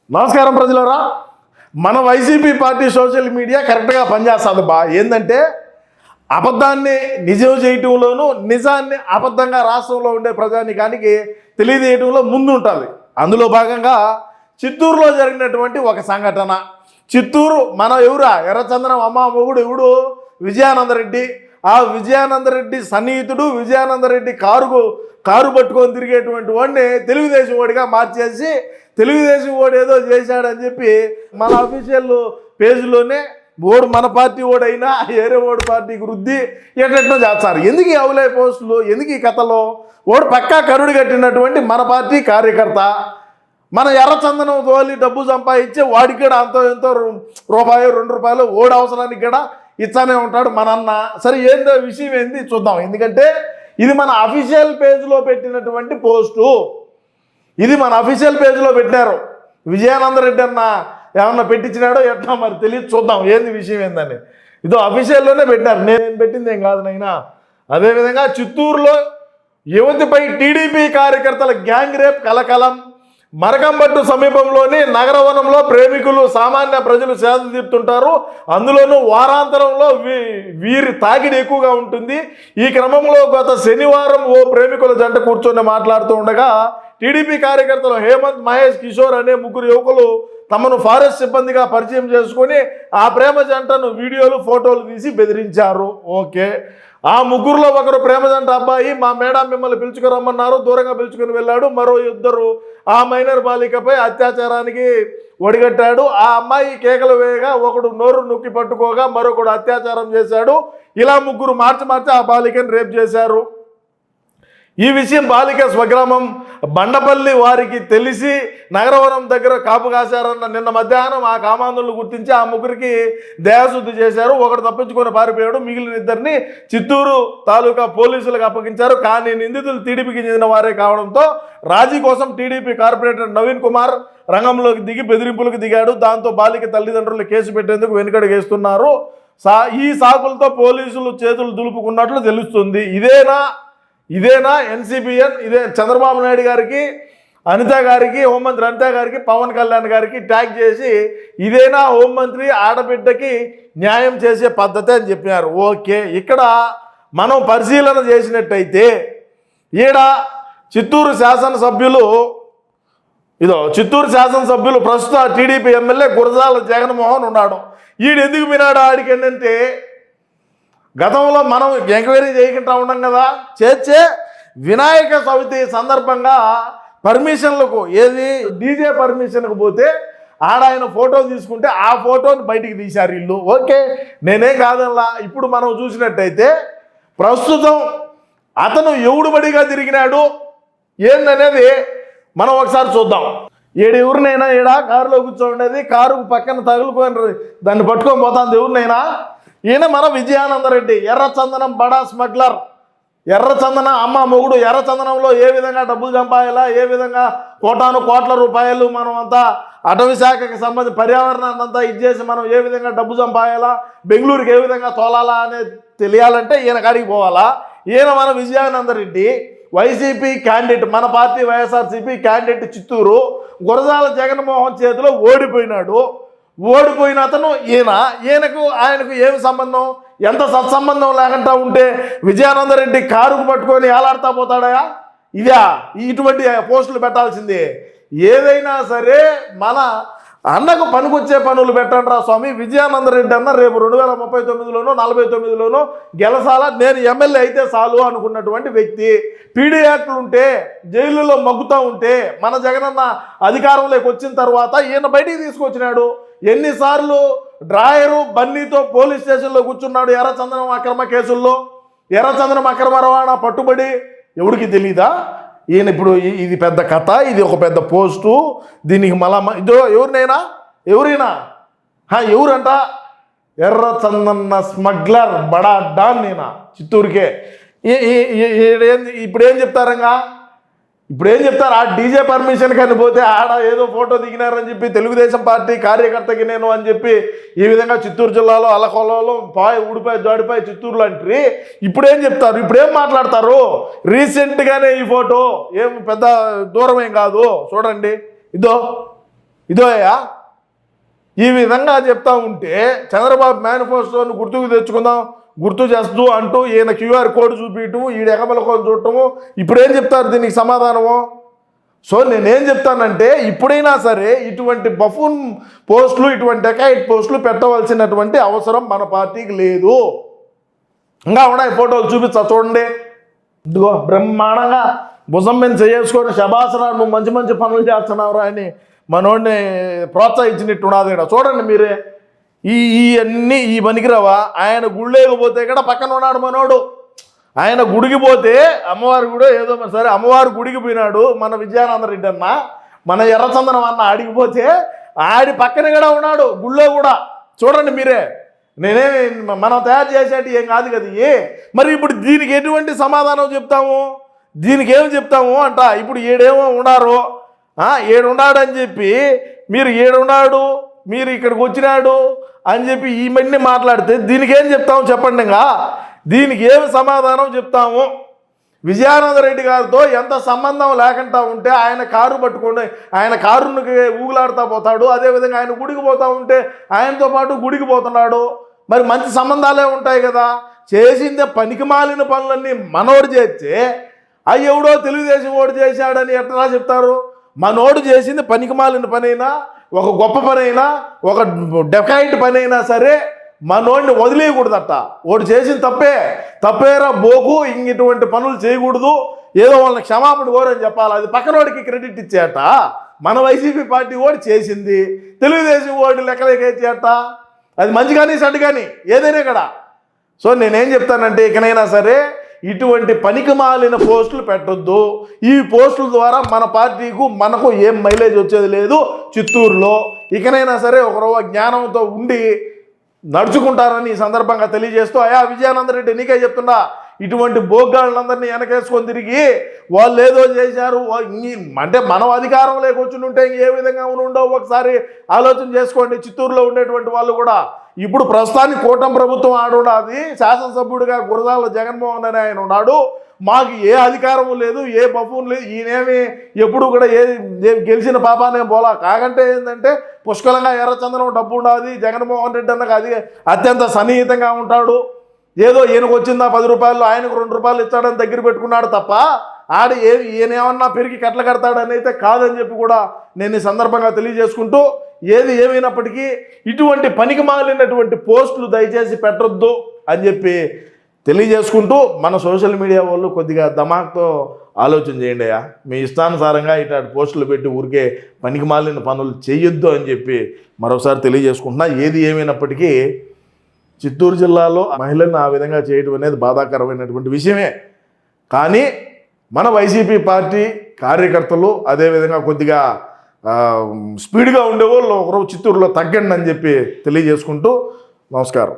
నమస్కారం ప్రజలారా. మన వైసీపీ పార్టీ సోషల్ మీడియా కరెక్ట్గా పనిచేస్తుంది ఏంటంటే అబద్ధాన్ని నిజం చేయటంలోనూ నిజాన్ని అబద్ధంగా రాష్ట్రంలో ఉండే ప్రజానికానికి తెలియజేయటంలో ముందు ఉంటుంది. అందులో భాగంగా చిత్తూరులో జరిగినటువంటి ఒక సంఘటన. చిత్తూరు మన ఎవరా ఎర్రచందనం అమ్మ మొగుడు ఎవడు విజయానందరెడ్డి. ఆ విజయానందరెడ్డి సన్నిహితుడు విజయానందరెడ్డి కారు పట్టుకొని తిరిగేటువంటి వాడిని తెలుగుదేశం వాడిగా మార్చేసి తెలుగుదేశం వాడు ఏదో చేశాడని చెప్పి మన అఫీషియల్ పేజీలోనే ఓడు మన పార్టీ ఓడైనా వేరే ఓడి పార్టీకి వృద్ధి ఎట్లా చేస్తారు. ఎందుకు ఈ అవులే పోస్టులు, ఎందుకు ఈ కథలో? ఓడు పక్కా కరుడు కట్టినటువంటి మన పార్టీ కార్యకర్త. మన ఎర్రచందనం తోలి డబ్బు సంపాదించే వాడికి కూడా అంతో ఎంతో రూపాయలు 2 రూపాయలు ఓడి అవసరానికి కూడా ఇచ్చానే ఉంటాడు మన అన్న. సరే ఏందో విషయం ఏంది చూద్దాం. ఎందుకంటే ఇది మన అఫీషియల్ పేజ్లో పెట్టినటువంటి పోస్టు. ఇది మన అఫీషియల్ పేజ్లో పెట్టారు. విజయానందరెడ్డి అన్న ఏమన్నా పెట్టించినాడో ఎట్లా మరి తెలియదు. చూద్దాం ఏంది విషయం ఏందని. ఇదో అఫీషియల్లోనే పెట్టారు, నేను పెట్టింది ఏం కాదు నైనా. అదేవిధంగా చిత్తూరులో యువతిపై టీడీపీ కార్యకర్తల గ్యాంగ్ రేప్ కలకలం. మరకంబట్టు సమీపంలోని నగరవనంలో ప్రేమికులు సామాన్య ప్రజలు సేద తీరుతుంటారు. అందులోనూ వారాంతరంలో వీరి తాకిడి ఎక్కువగా ఉంటుంది. ఈ క్రమంలో గత శనివారం ఓ ప్రేమికుల జంట కూర్చొని మాట్లాడుతూ ఉండగా టీడీపీ కార్యకర్తలు హేమంత్, మహేష్, కిషోర్ అనే 3 యువకులు తమను ఫారెస్ట్ సిబ్బందిగా పరిచయం చేసుకుని ఆ ప్రేమ జంటను వీడియోలు ఫోటోలు తీసి బెదిరించారు. ఓకే, ఆ 3లో ఒకరు ప్రేమ జంట అబ్బాయి మా మేడం మిమ్మల్ని పిలుచుకురమ్మన్నారు, దూరంగా పిలుచుకుని వెళ్ళాడు. మరో 2 ఆ మైనర్ బాలికపై అత్యాచారానికి ఒడిగట్టాడు. ఆ అమ్మాయి కేకలు వేయగా ఒకడు నోరు నొక్కి పట్టుకోగా మరొకడు అత్యాచారం చేశాడు. ఇలా 3 మార్చి ఆ బాలికను రేప్ చేశారు. ఈ విషయం బాలిక స్వగ్రామం బండపల్లి వారికి తెలిసి నగరవనం దగ్గర కాపు కాశారన్న నిన్న మధ్యాహ్నం ఆ కామాంధులను గుర్తించి ఆ 3కి దేహశుద్ధి చేశారు. ఒకడు తప్పించుకొని పారిపోయాడు. మిగిలిన 2ని చిత్తూరు తాలూకా పోలీసులకు అప్పగించారు. కానీ నిందితులు టీడీపీకి చెందిన వారే కావడంతో రాజీ కోసం టీడీపీ కార్పొరేటర్ నవీన్ కుమార్ రంగంలోకి దిగి బెదిరింపులకు దిగాడు. దాంతో బాలిక తల్లిదండ్రులు కేసు పెట్టేందుకు వెనుకడుగేస్తున్నారు. ఈ సాకులతో పోలీసులు చేతులు దులుపుకున్నట్లు తెలుస్తుంది. ఇదేనా ఎన్సీబీఎన్? ఇదే చంద్రబాబు నాయుడు గారికి, అనిత గారికి, హోంమంత్రి అనిత గారికి, పవన్ కళ్యాణ్ గారికి ట్యాగ్ చేసి ఇదేనా హోంమంత్రి ఆడబిడ్డకి న్యాయం చేసే పద్ధతి అని చెప్పినారు. ఓకే, ఇక్కడ మనం పరిశీలన చేసినట్టయితే చిత్తూరు శాసనసభ్యులు ప్రస్తుత టీడీపీ ఎమ్మెల్యే గురజాల జగన్మోహన్ ఉన్నాడు. ఎందుకు వినాడు ఆడికి ఏంటంటే గతంలో మనం ఎంక్వైరీ చేయకుండా ఉన్నాం కదా, చేర్చే వినాయక చవితి సందర్భంగా పర్మిషన్లకు డీజే పర్మిషన్కు పోతే ఆయన ఫోటో తీసుకుంటే ఆ ఫోటోని బయటికి తీశారు వీళ్ళు. ఓకే, నేనేం కాదల్లా. ఇప్పుడు మనం చూసినట్టయితే ప్రస్తుతం అతను ఎవడుబడిగా తిరిగినాడు ఏందనేది మనం ఒకసారి చూద్దాం. ఎవరినైనా కారులో కూర్చోండేది, కారు పక్కన తగులుకొని దాన్ని పట్టుకొని పోతాంది ఎవరినైనా. ఈయన మన విజయానందరెడ్డి, ఎర్రచందనం బడా స్మగ్లర్. ఎర్రచందన అమ్మ మొగుడు. ఎర్రచందనంలో ఏ విధంగా డబ్బులు సంపాయాలా, ఏ విధంగా కోట్ల రూపాయలు మనం అంతా అటవీ శాఖకి సంబంధించి పర్యావరణాన్ని అంతా ఇచ్చేసి మనం ఏ విధంగా డబ్బు సంపాయాలా, బెంగళూరుకి ఏ విధంగా తోలాలా అనేది తెలియాలంటే ఈయన కాడికి పోవాలా. ఈయన మన విజయానందరెడ్డి వైసీపీ క్యాండిడేట్, మన పార్టీ వైఎస్ఆర్సీపీ క్యాండిడేట్ చిత్తూరు. గురజాల జగన్మోహన్ చేతిలో ఓడిపోయినాడు. ఓడిపోయిన అతను ఆయనకు ఏమి సంబంధం? ఎంత సత్సంబంధం లేకుండా ఉంటే విజయానందరెడ్డి కారుకు పట్టుకొని ఏలాడుతా పోతాడా? ఇటువంటి పోస్టులు పెట్టాల్సిందే. ఏదైనా సరే మన అన్నకు పనికొచ్చే పనులు పెట్టండి రా స్వామి. విజయానందరెడ్డి అన్న రేపు 2039లోనో 49లోనో గెలసాల, నేను ఎమ్మెల్యే అయితే చాలు అనుకున్నటువంటి వ్యక్తి. పీడీ యాక్ట్లు ఉంటే జైలులో మగ్గుతూ ఉంటే మన జగనన్న అధికారంలోకి వచ్చిన తర్వాత ఈయన బయటికి తీసుకొచ్చినాడు. ఎన్నిసార్లు డ్రాయరు బన్నీతో పోలీస్ స్టేషన్లో కూర్చున్నాడు ఎర్రచందనం అక్రమ కేసుల్లో. ఎర్రచందనం అక్రమ రవాణా పట్టుబడి ఎవరికి తెలీదా? ఈయన ఇప్పుడు ఇది పెద్ద కథ, ఇది ఒక పెద్ద పోస్టు. దీనికి ఇదో ఎవరైనా ఎవరంట? ఎర్రచందన స్మగ్లర్ బడా డాన్ నేనా చిత్తూరుకే. ఇప్పుడు ఏం చెప్తారంగా? ఆ డీజే పర్మిషన్ కానీ పోతే ఆడ ఏదో ఫోటో దిగినారని చెప్పి తెలుగుదేశం పార్టీ కార్యకర్తకి నేను అని చెప్పి ఈ విధంగా చిత్తూరు జిల్లాలో అలకొలలో ఊడిపాయ జాడిపాయ చిత్తూరులో అంటే ఇప్పుడేం చెప్తారు? ఇప్పుడేం మాట్లాడతారు? రీసెంట్గానే ఈ ఫోటో ఏం పెద్ద దూరం ఏం కాదు, చూడండి. ఇదోయా ఈ విధంగా చెప్తా ఉంటే చంద్రబాబు మేనిఫెస్టోని గుర్తుకు తెచ్చుకుందాం, గుర్తు చేస్తూ అంటూ ఈయన క్యూఆర్ కోడ్ చూపించటము, ఈడ ఎగమలకొని చూడటము, ఇప్పుడేం చెప్తారు దీనికి సమాధానము? సో నేనేం చెప్తానంటే ఇప్పుడైనా సరే ఇటువంటి బఫూన్ పోస్టులు, ఇటువంటి డెకాయిట్ పోస్టులు పెట్టవలసినటువంటి అవసరం మన పార్టీకి లేదు. ఇంకా ఉన్నాయి ఫోటోలు చూపించా చూడండి. ఇదిగో బ్రహ్మాండంగా భుజం మీద చేసుకొని శబాసరా నువ్వు మంచి మంచి పనులు చేస్తున్నావురా అని మనోడిని ప్రోత్సహించినట్టున్నది ఇక్కడ చూడండి మీరే. ఇవన్నీ ఈ పనికిరావా? ఆయన గుళ్ళేకపోతే ఇక్కడ పక్కన ఉన్నాడు మనోడు. ఆయన గుడికి పోతే అమ్మవారి గుడి ఏదో సరే అమ్మవారి గుడికి పోయినాడు మన విజయానంద రెడ్డి అన్న, మన ఎర్రచందనం అన్న ఆడికిపోతే ఆడి పక్కన కూడా ఉన్నాడు గుళ్ళో కూడా. చూడండి మీరే, మనం తయారు చేసేటి ఏం కాదు కదా. మరి ఇప్పుడు దీనికి ఎటువంటి సమాధానం చెప్తాము? దీనికి ఏమి చెప్తాము అంట. ఇప్పుడు ఏడేమో ఉన్నారు, ఏడున్నాడు అని చెప్పి మీరు ఏడున్నాడు, మీరు ఇక్కడికి వచ్చినాడు అని చెప్పి ఈ మధ్య మాట్లాడితే దీనికి ఏం చెప్తాము చెప్పండి? ఇంకా దీనికి ఏమి సమాధానం చెప్తాము? విజయానంద రెడ్డి గారితో ఎంత సంబంధం లేకుండా ఉంటే ఆయన కారు పట్టుకోండి, ఆయన కారుకి ఊగులాడుతూ పోతాడు. అదేవిధంగా ఆయన గుడికి పోతూ ఉంటే ఆయనతో పాటు గుడికి పోతున్నాడు. మరి మంచి సంబంధాలే ఉంటాయి కదా. చేసిందే పనికి మాలిన పనులన్నీ మనోడు చేస్తే అవి ఎవడో తెలుగుదేశం ఓటు చేశాడని ఎట్లా చెప్తారు? మనోడు చేసింది పనికి మాలిన పనైనా, ఒక గొప్ప పనైనా, ఒక డెకాయిట్ పనైనా సరే మనోడిని వదిలేయకూడదట. ఓటు చేసిన తప్పేరా బోకు, ఇటువంటి పనులు చేయకూడదు, ఏదో వాళ్ళని క్షమాపణ కోరని చెప్పాలి. అది పక్కనోడికి క్రెడిట్ ఇచ్చేట. మన వైసీపీ పార్టీ ఓటు చేసింది, తెలుగుదేశం ఓటు లెక్కలేకేచేట. అది మంచి కానీ చెడ్డ కానీ ఏదైనా కదా. సో నేనేం చెప్తానంటే ఇకనైనా సరే ఇటువంటి పనికి మాలిన పోస్టులు పెట్టొద్దు. ఈ పోస్టుల ద్వారా మన పార్టీకు మనకు ఏం మైలేజ్ వచ్చేది లేదు చిత్తూరులో. ఇకనైనా సరే ఒక జ్ఞానంతో ఉండి నడుచుకుంటారని ఈ సందర్భంగా తెలియజేస్తూ, విజయానంద రెడ్డి నీకే చెప్తున్నా, ఇటువంటి బోగ్గాళ్ళందరినీ వెనకేసుకొని తిరిగి వాళ్ళు ఏదో చేశారు అంటే మనం అధికారం లేకొచ్చి ఉంటే ఏ విధంగా ఉండో ఒకసారి ఆలోచన చేసుకోండి. చిత్తూరులో ఉండేటువంటి వాళ్ళు కూడా ఇప్పుడు ప్రస్తుతానికి కూటమి ప్రభుత్వం ఆడున్నది, శాసనసభ్యుడిగా గురజాల జగన్మోహన్ అని ఆయన ఉన్నాడు. మాకు ఏ అధికారం లేదు, ఏ బఫూన్ లేదు, ఈయనేమి ఎప్పుడు కూడా గెలిచిన పాపానే పోలా. కాకంటే ఏంటంటే పుష్కలంగా ఎర్రచందనం డబ్బు ఉండదు. జగన్మోహన్ రెడ్డి అన్నకు అది అత్యంత సన్నిహితంగా ఉంటాడు. ఏదో ఈయనకు వచ్చిందా 10 రూపాయలు ఆయనకు 2 రూపాయలు ఇచ్చాడని దగ్గర పెట్టుకున్నాడు తప్ప ఈయనేమన్నా పెరిగి కట్ల కడతాడని అయితే కాదని చెప్పి కూడా నేను ఈ సందర్భంగా తెలియజేసుకుంటూ, ఏది ఏమైనప్పటికీ ఇటువంటి పనికి మాలినటువంటి పోస్టులు దయచేసి పెట్టొద్దు అని చెప్పి తెలియజేసుకుంటూ, మన సోషల్ మీడియా వాళ్ళు కొద్దిగా దమాక్తో ఆలోచన చేయండి. మీ ఇష్టానుసారంగా ఇట్లాంటి పోస్టులు పెట్టి ఊరికే పనికి మాలిన పనులు చేయొద్దు అని చెప్పి మరోసారి తెలియజేసుకుంటున్నా. ఏది ఏమైనప్పటికీ చిత్తూరు జిల్లాలో మహిళలను ఆ విధంగా చేయడం అనేది బాధాకరమైనటువంటి విషయమే. కానీ మన వైసీపీ పార్టీ కార్యకర్తలు అదేవిధంగా కొద్దిగా స్పీడ్గా ఉండేవాళ్ళు ఒకరోజు చిత్తూరులో తగ్గండి అని చెప్పి తెలియజేసుకుంటూ నమస్కారం.